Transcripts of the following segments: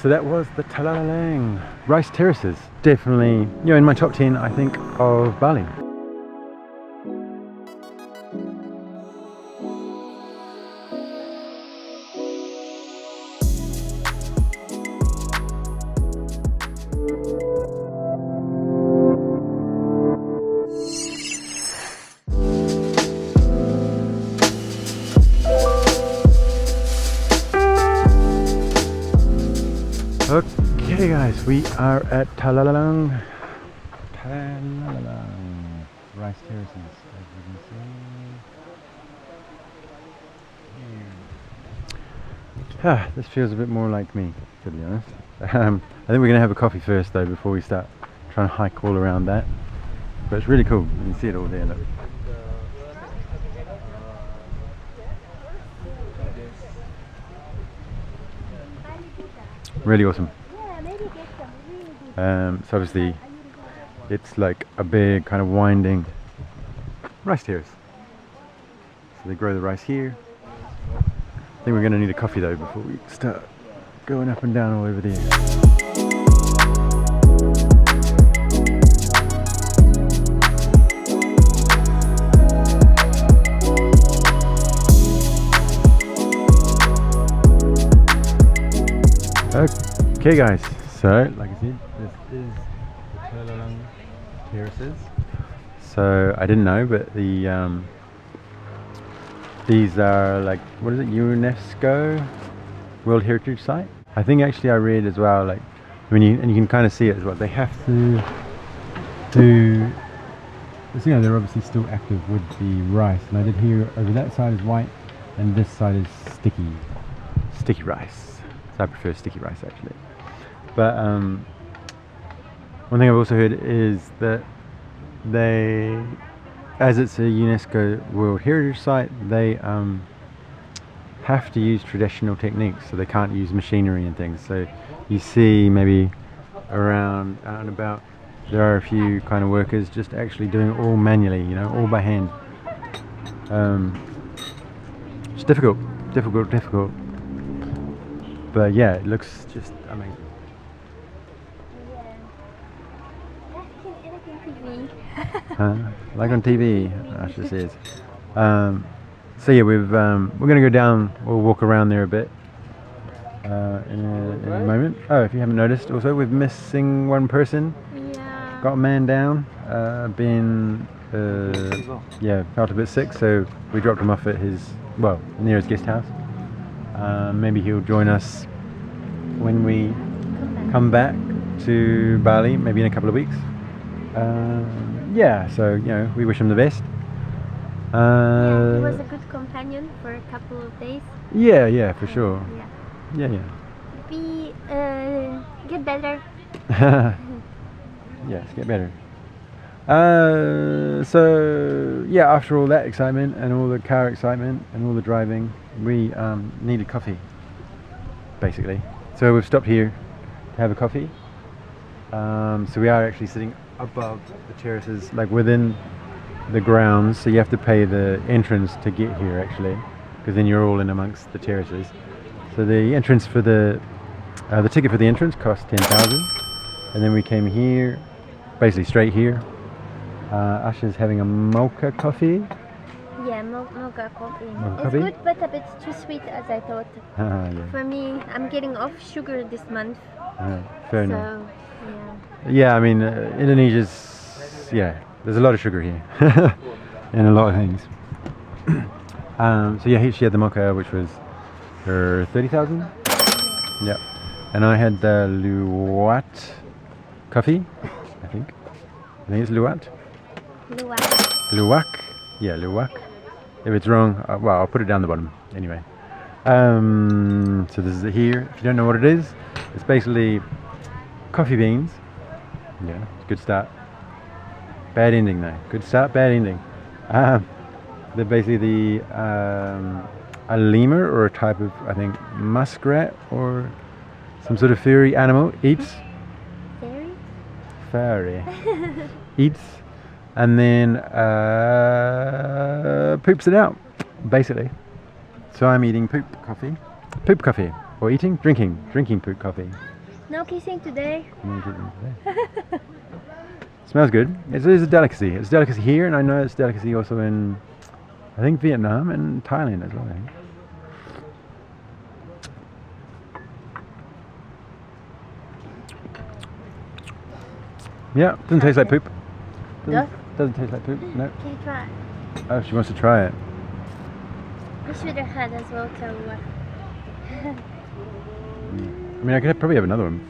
So that was the Tegallalang Rice Terraces. Definitely, you know, in my top 10, I think, of Bali. Okay guys, we are at Tegallalang Rice Terraces, as you can see. This feels a bit more like me, to be honest. I think we're going to have a coffee first though before we start trying to hike all around that. But it's really cool, you can see it all there, look. Really awesome. So obviously it's like a big kind of winding rice terrace. So they grow the rice here. I think we're going to need a coffee though before we start going up and down all over there. Okay guys, so like I said, this is the Tegallalang Terraces. So I didn't know, but the these are like, what is it, UNESCO World Heritage Site? I think actually I read as well, like when you can kind of see it as well, they have to do, you know, they're obviously still active with the rice, and I did hear over that side is white and this side is sticky rice. So I prefer sticky rice actually. But one thing I've also heard is that they, as it's a UNESCO World Heritage Site, they have to use traditional techniques, so they can't use machinery and things. So you see maybe around out and about, there are a few kind of workers just actually doing it all manually, you know, all by hand. It's difficult. But yeah, it looks just amazing. Like on TV, Asha says. So yeah, we're going to go down. We'll walk around there a bit in a moment. Oh, if you haven't noticed, also we're missing one person. Yeah. Got a man down. Felt a bit sick, so we dropped him off at his nearest guest house. Maybe he'll join us when we come back to Bali, maybe in a couple of weeks. So you know, we wish him the best. He was a good companion for a couple of days. Yeah, for sure. Yeah. We get better. Yes, get better. So yeah, after all that excitement and all the car excitement and all the driving, we needed coffee, basically. So we've stopped here to have a coffee. So we are actually sitting above the terraces, like within the grounds. So you have to pay the entrance to get here, actually, because then you're all in amongst the terraces. So the entrance for the ticket for the entrance cost 10,000, and then we came here, basically straight here. Asha's having a mocha coffee. Yeah, mocha coffee. Mocha it's coffee? Good, but a bit too sweet, as I thought. Yeah. For me, I'm getting off sugar this month. Fair enough. Yeah. Yeah, I mean, Indonesia's, there's a lot of sugar here and a lot of things. So yeah, she had the mocha, which was her 30,000. Yeah, and I had the luwak coffee. I think it's luwak. Luwak. Yeah, luwak. If it's wrong, I'll put it down the bottom anyway. So this is it here. If you don't know what it is, it's basically coffee beans. Yeah, good start. Bad ending though. Good start, bad ending. They're basically a lemur, or a type of, I think, muskrat or some sort of furry animal eats. Furry. Eats and then poops it out, basically. So I'm eating poop coffee. Or eating? Drinking poop coffee. No kissing today. No kidding today. Smells good. It is a delicacy. It's a delicacy here, and I know it's a delicacy also in, I think, Vietnam and Thailand as well. I think. Yeah, doesn't taste like poop. Doesn't taste like poop. No. Can you try? Oh, she wants to try it. We should have had as well till I mean, I could probably have another one.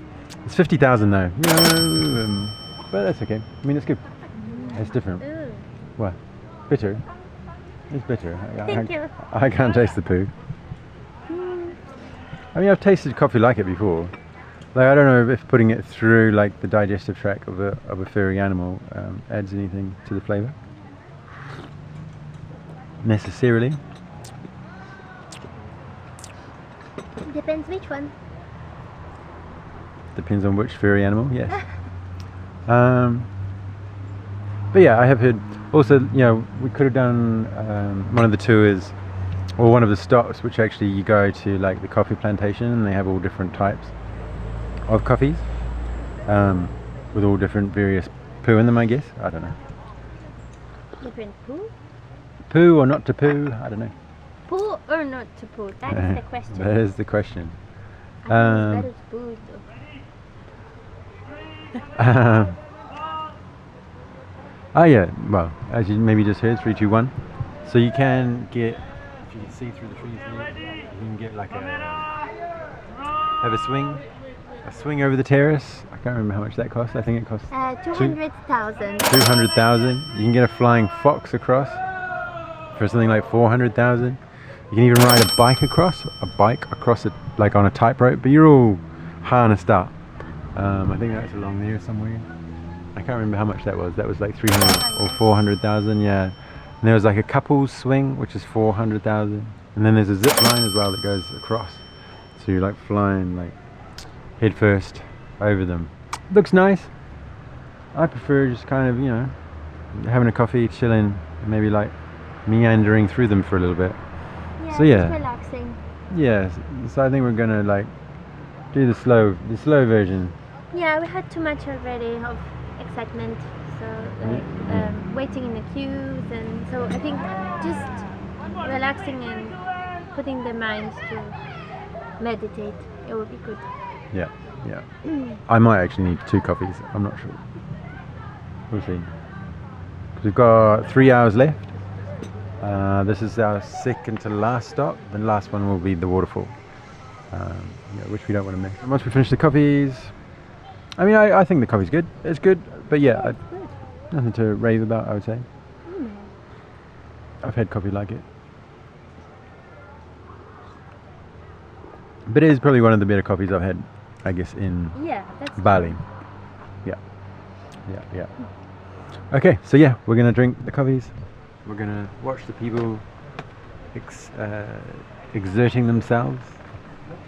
It's 50,000 now. No, but that's okay. I mean, it's good. It's different. Ooh. What? Bitter? It's bitter. Thank you. I can't taste the poo. I mean, I've tasted coffee like it before. Like, I don't know if putting it through like the digestive tract of a furry animal adds anything to the flavour. Necessarily. Depends which one. Depends on which furry animal, yes. But yeah, I have heard also, you know, we could have done one of the tours or one of the stops, which actually you go to like the coffee plantation and they have all different types of coffees with all different various poo in them, I guess. I don't know. Different poo? Poo or not to poo, I don't know. Poo or not to poo? That is the question. That is the question. I think it's better to poo though. Oh yeah, well, as you maybe just heard, 3, 2, 1. So you can get, if you can see through the trees there, you can get like have a swing over the terrace. I can't remember how much that costs. I think it costs 200,000. 200,000. You can get a flying fox across for something like 400,000. You can even ride a bike across it like on a tightrope, but you're all harnessed up. I think that's along there somewhere. I can't remember how much that was. That was like 300 or 400,000, yeah. And there was like a couple's swing, which is 400,000. And then there's a zip line as well that goes across. So you're like flying like head first over them. Looks nice. I prefer just kind of, you know, having a coffee, chilling, and maybe like meandering through them for a little bit. Yeah, So yeah. it's relaxing. Yeah, so I think we're gonna like do the slow version. Yeah, we had too much already of excitement, so like waiting in the queues, and so I think just relaxing and putting the mind to meditate, it would be good. Yeah. I might actually need 2 coffees. I'm not sure. We'll see. 'Cause we've got 3 hours left. This is our second to last stop. The last one will be the waterfall, which we don't want to miss. And once we finish the coffees, I mean, I think the coffee's good. It's good, but yeah, nothing to rave about, I would say. I've had coffee like it. But it is probably one of the better coffees I've had, I guess, in Bali. Yeah. Okay, so yeah, we're gonna drink the coffees. We're gonna watch the people exerting themselves,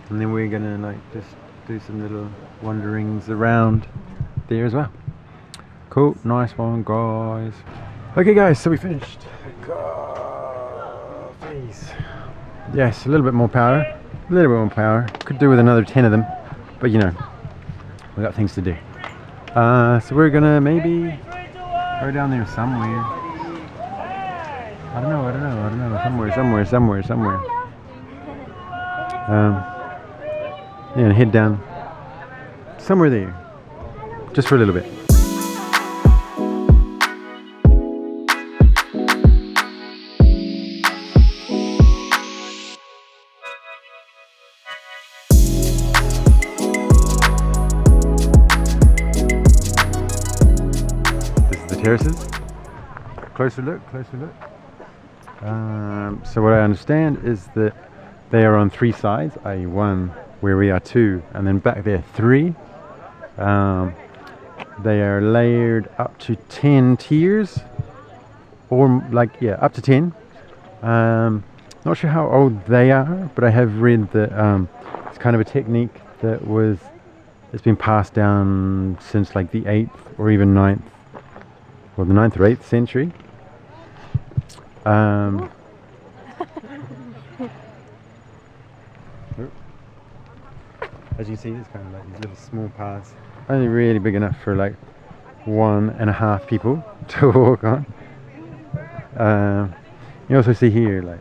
and then we're gonna like just do some little wanderings around there as well. Cool, nice one, guys. Okay, guys, so we finished. Coffees. Yes, a little bit more power. Could do with another 10 of them, but you know, we got things to do. So we're gonna maybe go down there somewhere. I don't know. Somewhere. Yeah, and head down somewhere there, just for a little bit. This is the terraces. Closer look. So what I understand is that they are on 3 sides, i.e. 1 where we are 2, and then back there 3. They are layered up to 10 tiers, or up to 10. Not sure how old they are, but I have read that it's kind of a technique it's been passed down since like the 8th or even 9th, or the 9th or 8th century. as you see, it's kind of like these little small paths, only really big enough for like 1.5 people to walk on. You also see here, like,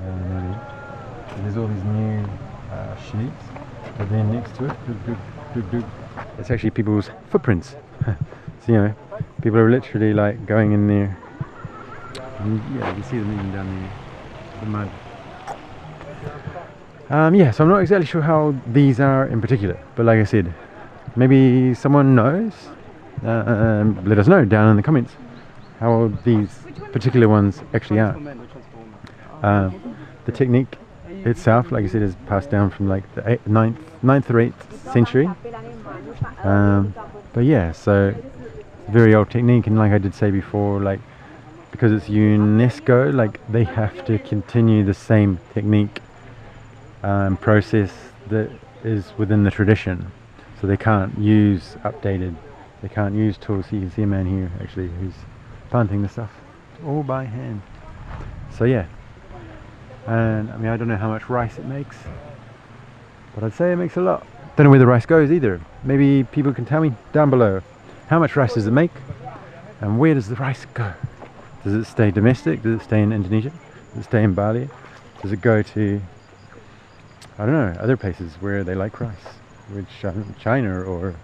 maybe there's all these new sheets, but then next to it, it's actually people's footprints. So, you know, people are literally like going in there. And, yeah, you can see them even down there, the mud. Yeah, so I'm not exactly sure how these are in particular, but like I said, maybe someone knows. Let us know down in the comments how old these particular ones actually are. The technique itself, like I said, is passed down from like the 9th or 8th century. But yeah, so very old technique, and like I did say before, like because it's UNESCO, like they have to continue the same technique process that is within the tradition, so they can't use updated, they can't use tools. So you can see a man here actually who's planting the stuff all by hand. So yeah, and I mean, I don't know how much rice it makes, but I'd say it makes a lot. Don't know where the rice goes either. Maybe people can tell me down below, how much rice does it make and where does the rice go? Does it stay domestic? Does it stay in Indonesia? Does it stay in Bali? Does it go to, I don't know, other places where they like rice, which China, or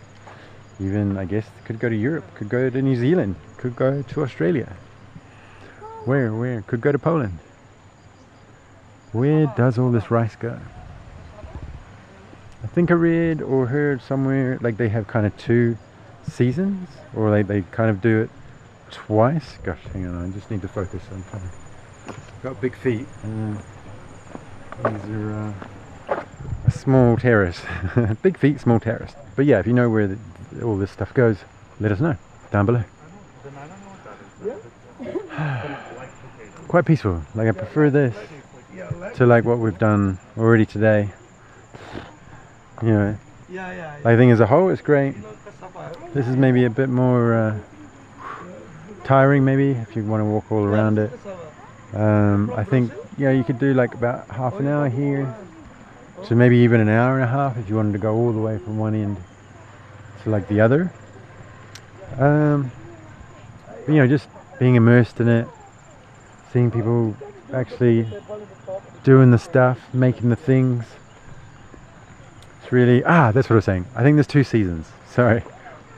even, I guess, could go to Europe, could go to New Zealand, could go to Australia. Where? Could go to Poland. Where does all this rice go? I think I read or heard somewhere like they have kind of 2 seasons, or like they kind of do it twice. Gosh, hang on, I just need to focus. I've got big feet. These are a small terrace. Big feet, small terrace. But yeah, if you know where all this stuff goes, let us know down below. Quite peaceful. Like I prefer this to like what we've done already today. You know, I think as a whole it's great. This is maybe a bit more tiring, maybe if you want to walk all around it. I think, yeah, you could do like about half an hour here to maybe even an hour and a half if you wanted to go all the way from one end to like the other. But, you know, just being immersed in it, seeing people actually doing the stuff, making the things. It's really, that's what I was saying. I think there's 2 seasons. Sorry,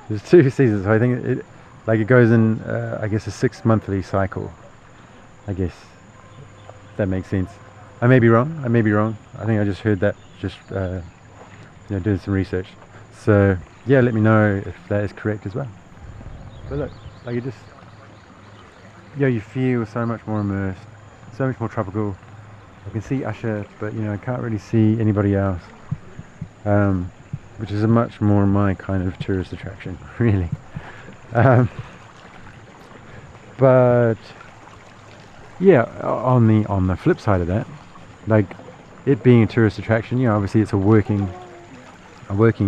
there's 2 seasons. So I think it goes in, I guess, a 6 monthly cycle. I guess that makes sense. I may be wrong. I think I just heard that, just doing some research. So yeah, let me know if that is correct as well. But look, like it just, you feel so much more immersed, so much more tropical. I can see Usher, but I can't really see anybody else, which is a much more my kind of tourist attraction, really. But yeah, on the flip side of that, like it being a tourist attraction, obviously it's a working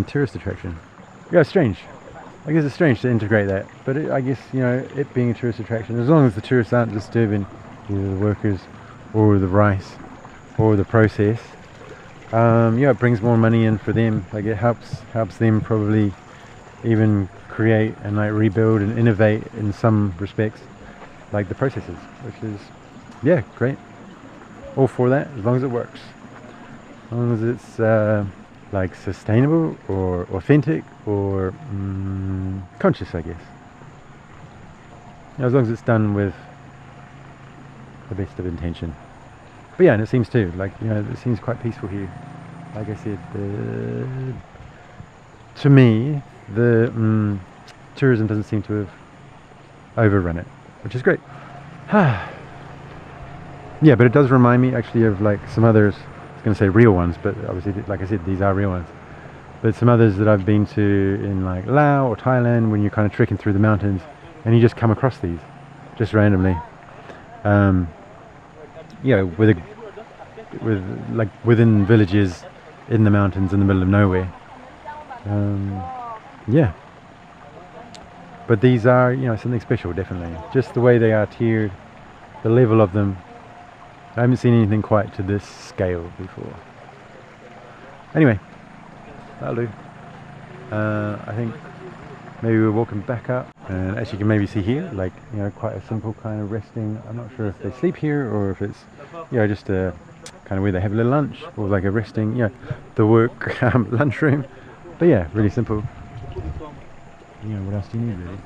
tourist attraction. Yeah, it's strange. I guess it's strange to integrate that, but I guess it being a tourist attraction, as long as the tourists aren't disturbing either the workers or the rice or the process, it brings more money in for them. Like it helps them probably even create and like rebuild and innovate in some respects, like the processes, which is great. All for that, as long as it works, as long as it's like sustainable or authentic or conscious, I guess. As long as it's done with the best of intention. But yeah, and it seems too, like it seems quite peaceful here. Like I said, to me, the tourism doesn't seem to have overrun it, which is great. Yeah, but it does remind me actually of like some others. I was going to say real ones, but obviously, like I said, these are real ones. But some others that I've been to in like Laos or Thailand, when you're kind of trekking through the mountains and you just come across these just randomly. With like within villages in the mountains in the middle of nowhere. But these are something special, definitely. Just the way they are tiered, the level of them. I haven't seen anything quite to this scale before. Anyway, That'll do. I think maybe we're walking back up, and as you can maybe see here, like, you know, quite a simple kind of resting. I'm not sure if they sleep here or if it's, you know, just a kind of where they have a little lunch or like a resting, you know, the work lunchroom. But yeah, really simple. You know, what else do you need really?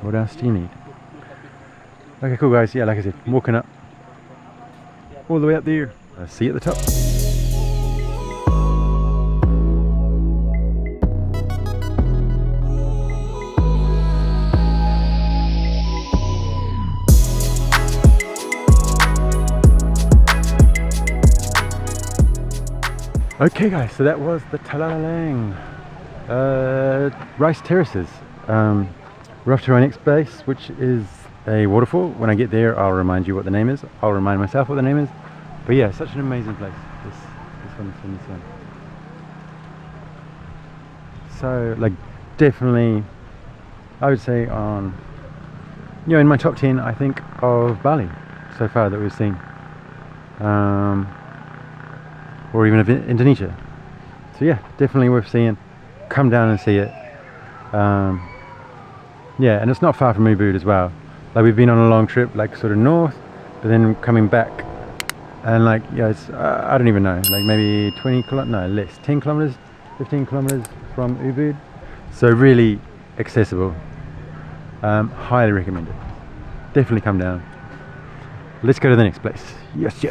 What else do you need? Okay, cool guys. Yeah, like I said, walking up all the way up there. I'll see you at the top. Okay guys, so that was the Tegallalang Rice Terraces. We're off to our next base, which is a waterfall. When I get there, I'll remind you what the name is. I'll remind myself what the name is. But yeah, such an amazing place. This one. So like, definitely, I would say on, you know, in my top 10, I think, of Bali so far that we've seen. Or even of Indonesia. So yeah, definitely worth seeing. Come down and see it. Yeah, and it's not far from UBUD as well. Like, we've been on a long trip, like sort of north, but then coming back, and like, yeah, it's I don't even know, like maybe 10 kilometers, 15 kilometers from UBUD. So really accessible. Highly recommend it. Definitely come down. Let's go to the next place. Yes.